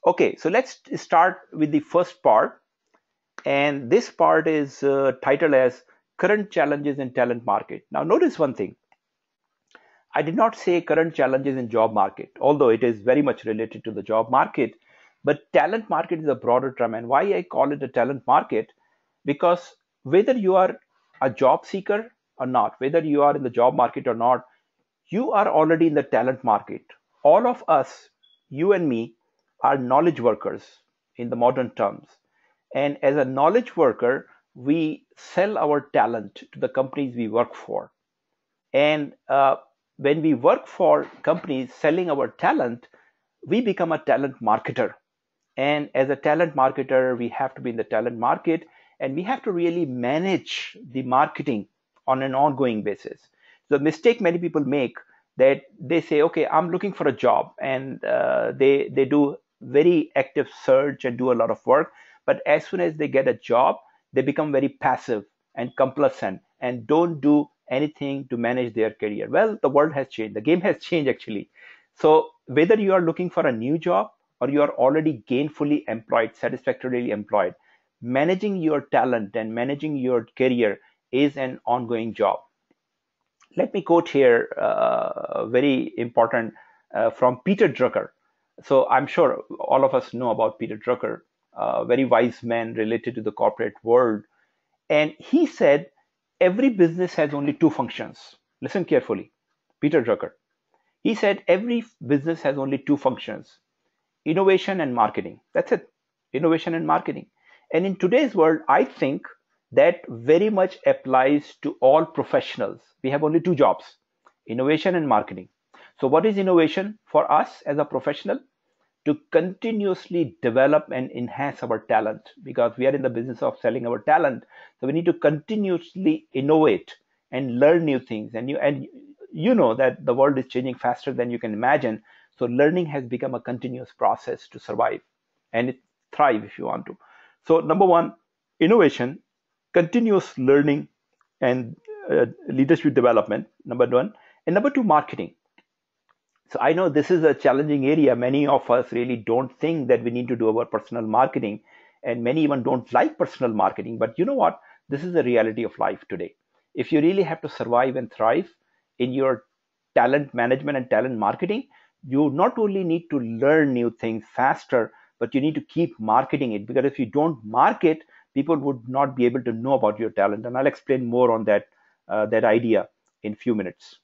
Okay, so let's start with the first part. And this part is titled as Current Challenges in Talent Market. Now, notice one thing. I did not say current challenges in job market, although it is very much related to the job market. But talent market is a broader term. And why I call it a talent market? Because whether you are a job seeker or not, whether you are in the job market or not, you are already in the talent market. All of us, you and me, are knowledge workers in the modern terms. And as a knowledge worker, we sell our talent to the companies we work for. And when we work for companies selling our talent, we become a talent marketer. And as a talent marketer, we have to be in the talent market and we have to really manage the marketing on an ongoing basis. The mistake many people make that they say, okay, I'm looking for a job, and they do very active search and do a lot of work. But as soon as they get a job, they become very passive and complacent and don't do anything to manage their career. Well, the world has changed. The game has changed actually. So whether you are looking for a new job or you are already gainfully employed, satisfactorily employed, managing your talent and managing your career is an ongoing job. Let me quote here very important from Peter Drucker. So I'm sure all of us know about Peter Drucker, a very wise man related to the corporate world. And he said, every business has only two functions. Listen carefully. Peter Drucker. He said, every business has only two functions: innovation and marketing. That's it. Innovation and marketing. And in today's world, I think that very much applies to all professionals. We have only two jobs: innovation and marketing. So, what is innovation for us as a professional? To continuously develop and enhance our talent, because we are in the business of selling our talent. So we need to continuously innovate and learn new things. And you know that the world is changing faster than you can imagine. So learning has become a continuous process to survive and thrive if you want to. So number one, innovation, continuous learning, and leadership development. Number one, and number two, marketing. So I know this is a challenging area. Many of us really don't think that we need to do our personal marketing, and many even don't like personal marketing. But you know what? This is the reality of life today. If you really have to survive and thrive in your talent management and talent marketing, you not only need to learn new things faster, but you need to keep marketing it. Because if you don't market, people would not be able to know about your talent. And I'll explain more on that idea in a few minutes.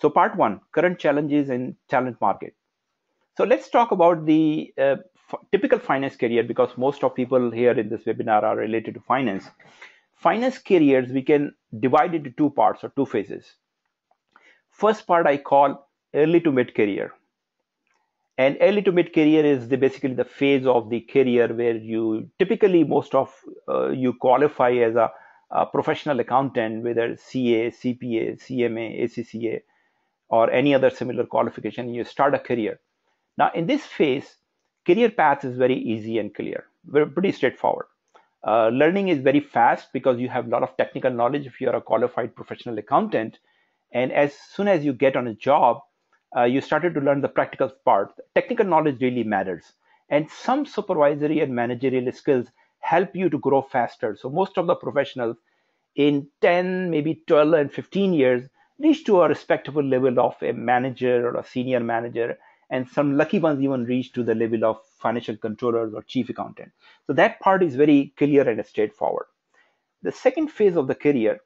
So part one, current challenges in talent market. So let's talk about the typical finance career, because most of people here in this webinar are related to finance. Finance careers, we can divide into two parts or two phases. First part I call early to mid career. And early to mid career is basically the phase of the career where you typically most of you qualify as a professional accountant, whether CA, CPA, CMA, ACCA, or any other similar qualification. You start a career. Now, in this phase, career path is very easy and clear, very pretty straightforward. Learning is very fast because you have a lot of technical knowledge if you are a qualified professional accountant. And as soon as you get on a job, you started to learn the practical part. Technical knowledge really matters. And some supervisory and managerial skills help you to grow faster. So most of the professionals in 10, maybe 12 and 15 years reach to a respectable level of a manager or a senior manager, and some lucky ones even reach to the level of financial controllers or chief accountant. So that part is very clear and straightforward. The second phase of the career,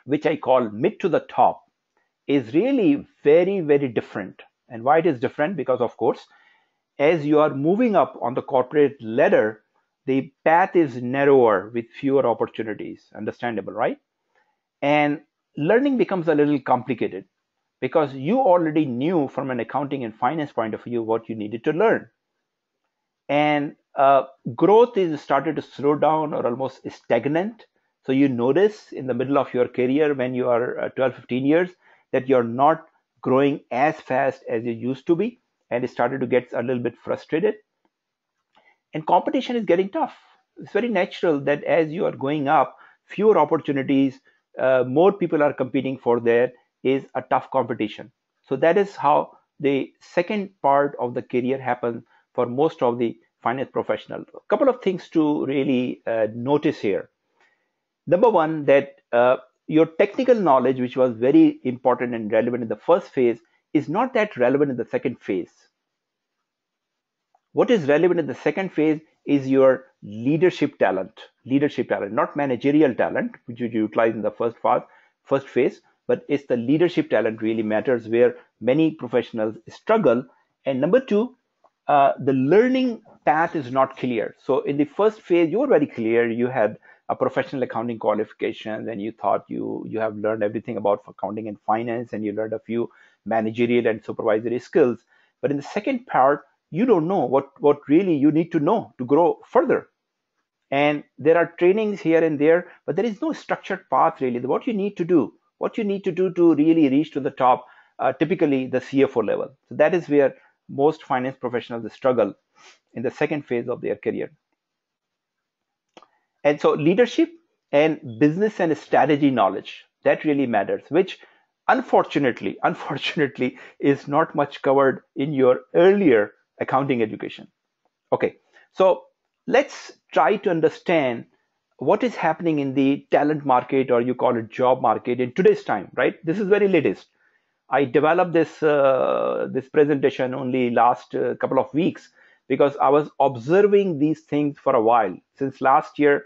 which I call mid to the top, is really very, very different. And why it is different? Because of course, as you are moving up on the corporate ladder, the path is narrower with fewer opportunities. Understandable, right? And learning becomes a little complicated because you already knew from an accounting and finance point of view what you needed to learn. And growth is started to slow down or almost stagnant. So you notice in the middle of your career when you are 12, 15 years that you're not growing as fast as you used to be, and it started to get a little bit frustrated. And competition is getting tough. It's very natural that as you are going up, fewer opportunities, more people are competing for there, is a tough competition. So that is how the second part of the career happens. for most of the finance professionals. A couple of things to really notice here. Number one, that your technical knowledge, which was very important and relevant in the first phase, is not that relevant in the second phase. What is relevant in the second phase is your leadership talent, not managerial talent, which you utilize in the first phase, but it's the leadership talent really matters, where many professionals struggle. And number two, the learning path is not clear. So in the first phase, you were very clear. You had a professional accounting qualification, and you thought you have learned everything about accounting and finance, and you learned a few managerial and supervisory skills. But in the second part, you don't know what really you need to know to grow further. And there are trainings here and there, but there is no structured path really. What you need to do to really reach to the top, typically the CFO level. So that is where most finance professionals struggle in the second phase of their career. And so leadership and business and strategy knowledge, that really matters, which unfortunately is not much covered in your earlier accounting education. Okay, so let's try to understand what is happening in the talent market, or you call it job market, in today's time, right? This is very latest. I developed this presentation only last couple of weeks, because I was observing these things for a while. Since last year,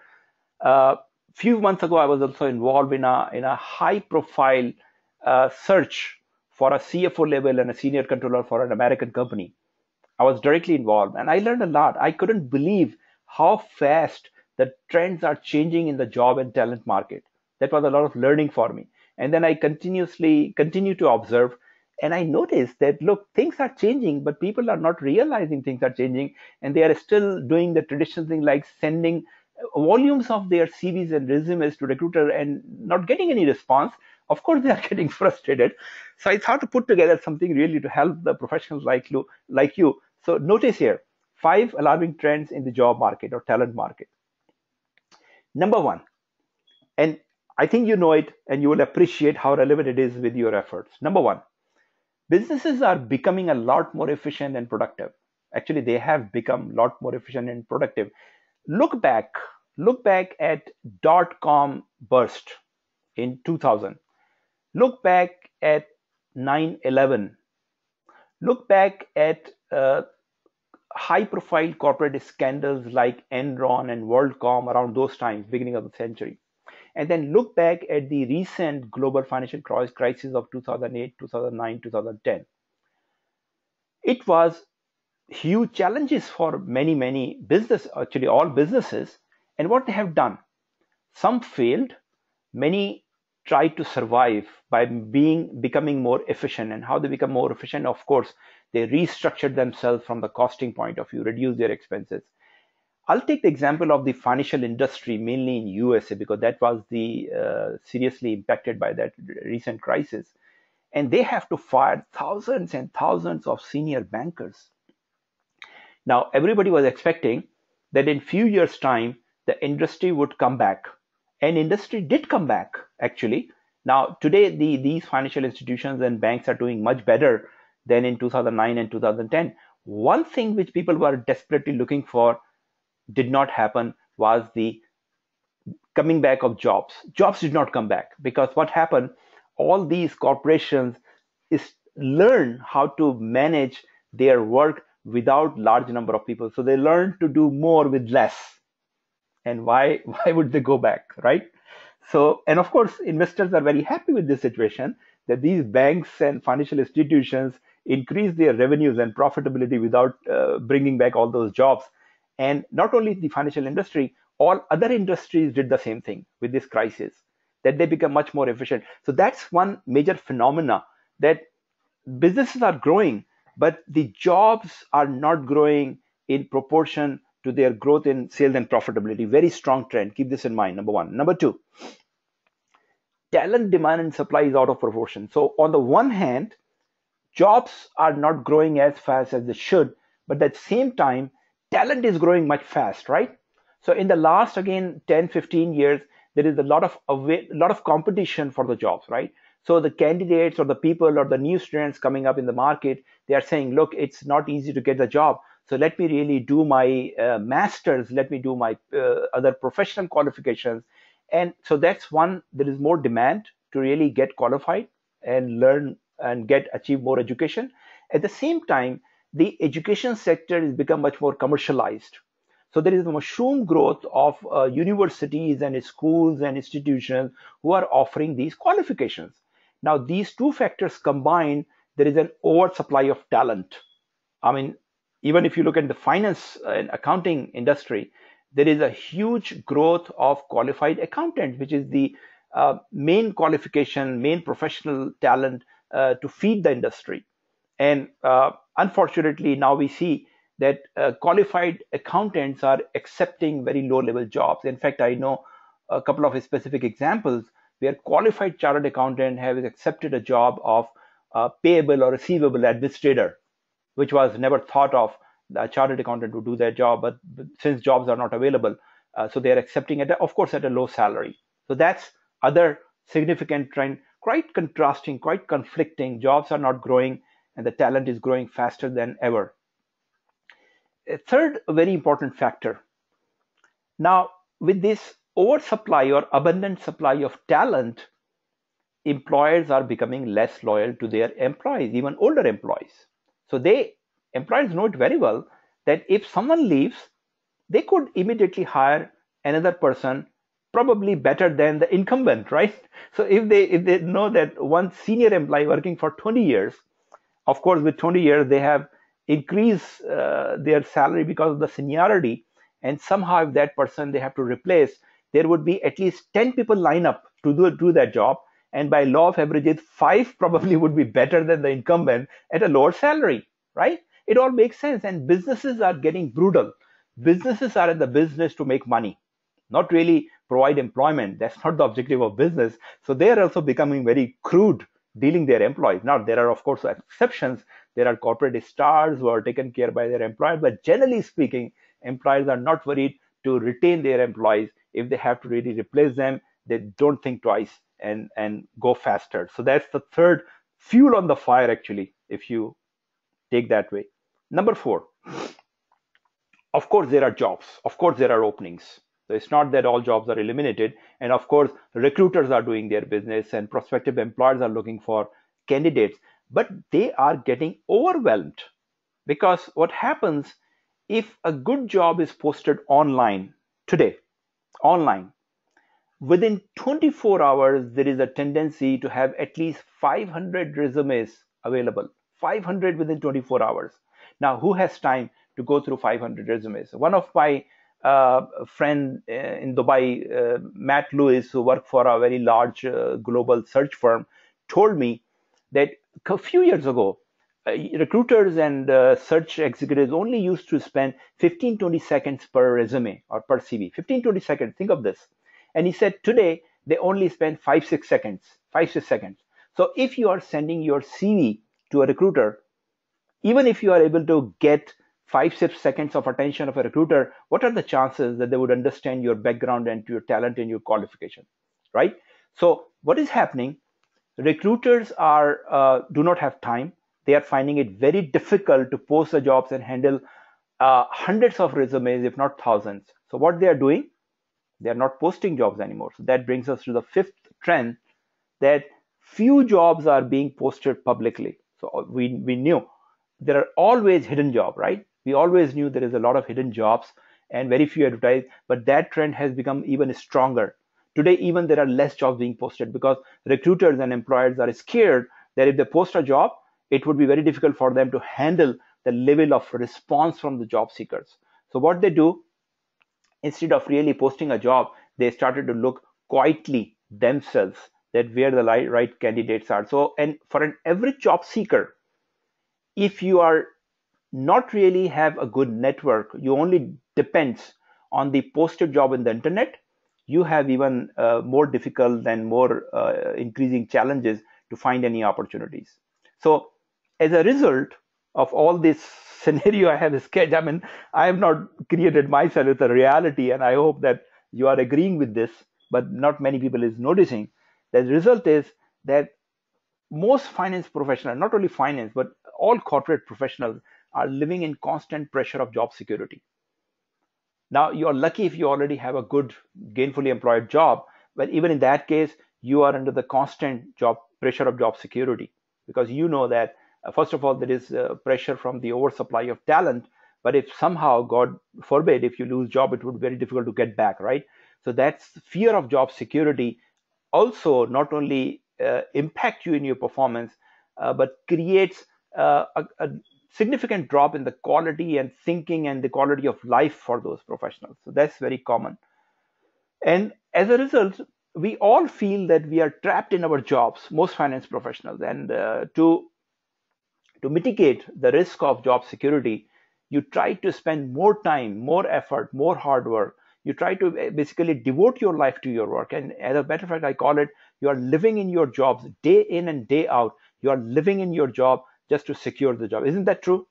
few months ago, I was also involved in a high profile search for a CFO level and a senior controller for an American company. I was directly involved, and I learned a lot. I couldn't believe how fast the trends are changing in the job and talent market. That was a lot of learning for me. And then I continue to observe, and I noticed that, look, things are changing, but people are not realizing things are changing, and they are still doing the traditional thing like sending volumes of their CVs and resumes to recruiter and not getting any response. Of course, they are getting frustrated. So I thought to put together something really to help the professionals like you. So notice here, 5 alarming trends in the job market or talent market. Number one, and I think you know it and you will appreciate how relevant it is with your efforts. Number one, businesses are becoming a lot more efficient and productive. Actually, they have become a lot more efficient and productive. Look back at .com burst in 2000. Look back at 9/11. Look back at high-profile corporate scandals like Enron and WorldCom around those times, beginning of the century. And then look back at the recent global financial crisis of 2008, 2009, 2010. It was huge challenges for many business, actually all businesses. And what they have done, some failed, many tried to survive by becoming more efficient. And how they become more efficient, of course, they restructured themselves from the costing point of view, reduce their expenses. I'll take the example of the financial industry, mainly in USA, because that was the seriously impacted by that recent crisis. And they have to fire thousands and thousands of senior bankers. Now, everybody was expecting that in few years' time, the industry would come back. And industry did come back, actually. Now, today, these financial institutions and banks are doing much better than in 2009 and 2010. One thing which people were desperately looking for did not happen, was the coming back of jobs. Jobs did not come back, because what happened, all these corporations learn how to manage their work without large number of people. So they learn to do more with less. And why would they go back, right? So, and of course, investors are very happy with this situation, that these banks and financial institutions increase their revenues and profitability without bringing back all those jobs. And not only the financial industry, all other industries did the same thing with this crisis, that they become much more efficient. So that's one major phenomena, that businesses are growing, but the jobs are not growing in proportion to their growth in sales and profitability. Very strong trend. Keep this in mind, number one. Number two, talent demand and supply is out of proportion. So on the one hand, jobs are not growing as fast as they should, but at the same time, talent is growing much fast, right? So in the last, again, 10, 15 years, there is a lot of competition for the jobs, right? So the candidates or the people or the new students coming up in the market, they are saying, look, it's not easy to get a job. So let me really do my master's, let me do my other professional qualifications. And so that's one, there is more demand to really get qualified and learn and get achieve more education. At the same time, the education sector has become much more commercialized. So there is a mushroom growth of universities and schools and institutions who are offering these qualifications. Now, these two factors combined, there is an oversupply of talent. I mean, even if you look at the finance and accounting industry, there is a huge growth of qualified accountants, which is the main qualification, main professional talent to feed the industry. And unfortunately, now we see that qualified accountants are accepting very low level jobs. In fact, I know a couple of specific examples where qualified chartered accountant have accepted a job of payable or receivable administrator, which was never thought of the chartered accountant to do their job. But since jobs are not available, so they are accepting it, of course, at a low salary. So that's other significant trend, quite contrasting, quite conflicting. Jobs are not growing and the talent is growing faster than ever. A third very important factor. Now, with this oversupply or abundant supply of talent, employers are becoming less loyal to their employees, even older employees. So employers know it very well that if someone leaves, they could immediately hire another person, probably better than the incumbent, right? So if they know that one senior employee working for 20 years, of course, with 20 years, they have increased their salary because of the seniority. And somehow, if that person they have to replace, there would be at least 10 people line up to do that job. And by law of averages, 5 probably would be better than the incumbent at a lower salary, right? It all makes sense. And businesses are getting brutal. Businesses are in the business to make money, not really provide employment. That's not the objective of business. So they are also becoming very crude dealing their employees. Now, there are, of course, exceptions. There are corporate stars who are taken care by their employers. But generally speaking, employers are not worried to retain their employees. If they have to really replace them, they don't think twice and go faster. So that's the third fuel on the fire, actually, if you take that way. Number 4, of course, there are jobs. Of course, there are openings. So it's not that all jobs are eliminated. And of course, recruiters are doing their business and prospective employers are looking for candidates, but they are getting overwhelmed because what happens if a good job is posted online today, online, within 24 hours, there is a tendency to have at least 500 resumes available, 500 within 24 hours. Now, who has time to go through 500 resumes? One of my friend in Dubai, Matt Lewis, who worked for a very large global search firm, told me that a few years ago, recruiters and search executives only used to spend 15-20 seconds per resume or per CV. 15-20 seconds, think of this. And he said today they only spend 5-6 seconds, 5-6 seconds. So if you are sending your CV to a recruiter, even if you are able to get 5-6 seconds of attention of a recruiter, what are the chances that they would understand your background and your talent and your qualification, right? So what is happening? Recruiters do not have time. They are finding it very difficult to post the jobs and handle hundreds of resumes, if not thousands. So what they are doing? They are not posting jobs anymore. So that brings us to the 5th trend, that few jobs are being posted publicly. So we knew there are always hidden jobs, right? We always knew there is a lot of hidden jobs and very few advertised, but that trend has become even stronger. Today, even there are less jobs being posted because recruiters and employers are scared that if they post a job, it would be very difficult for them to handle the level of response from the job seekers. So what they do, instead of really posting a job, they started to look quietly themselves that where the right candidates are. So, and for an average job seeker, if you are not really have a good network, you only depends on the posted job in the internet, you have even more difficult and more increasing challenges to find any opportunities. So as a result of all this scenario I have sketched, I mean, I have not created myself with a reality, and I hope that you are agreeing with this, but not many people is noticing. The result is that most finance professionals, not only finance, but all corporate professionals are living in constant pressure of job security. Now, you're lucky if you already have a good, gainfully employed job, but even in that case, you are under the constant job pressure of job security because you know that, first of all, there is pressure from the oversupply of talent. But if somehow, God forbid, if you lose job, it would be very difficult to get back, right? So that's fear of job security also not only impact you in your performance, but creates a significant drop in the quality and thinking and the quality of life for those professionals. So that's very common. And as a result, we all feel that we are trapped in our jobs, most finance professionals. And to mitigate the risk of job security, you try to spend more time, more effort, more hard work. You try to basically devote your life to your work. And as a matter of fact, I call it you are living in your jobs day in and day out. You are living in your job just to secure the job. Isn't that true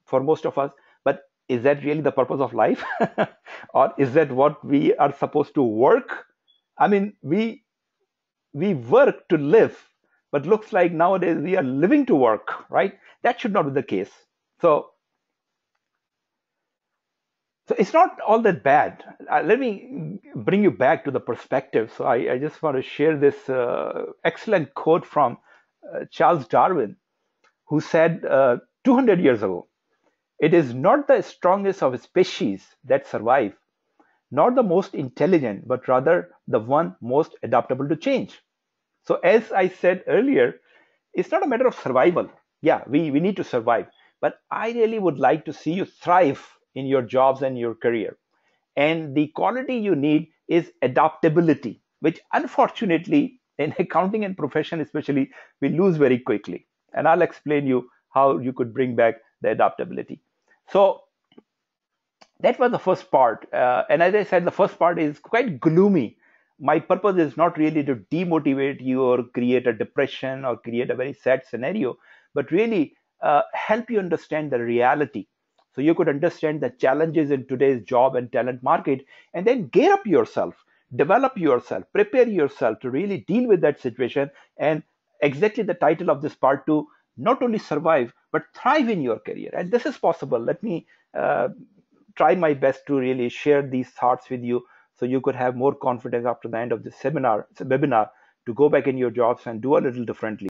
for most of us? But is that really the purpose of life? Or is that what we are supposed to work? I mean, we work to live, but looks like nowadays we are living to work, right? That should not be the case. So, so it's not all that bad. Let me bring you back to the perspective. So I just want to share this excellent quote from Charles Darwin, who said 200 years ago, "It is not the strongest of species that survive, not the most intelligent, but rather the one most adaptable to change." So, as I said earlier, it's not a matter of survival. Yeah, we need to survive. But I really would like to see you thrive in your jobs and your career. And the quality you need is adaptability, which unfortunately in accounting and profession especially, we lose very quickly. And I'll explain you how you could bring back the adaptability. So that was the first part. And as I said, the first part is quite gloomy. My purpose is not really to demotivate you or create a depression or create a very sad scenario, but really help you understand the reality. So you could understand the challenges in today's job and talent market, and then gear up yourself, develop yourself, prepare yourself to really deal with that situation. And exactly the title of this part two, not only survive, but thrive in your career. And this is possible. Let me try my best to really share these thoughts with you so you could have more confidence after the end of this webinar to go back in your jobs and do a little differently.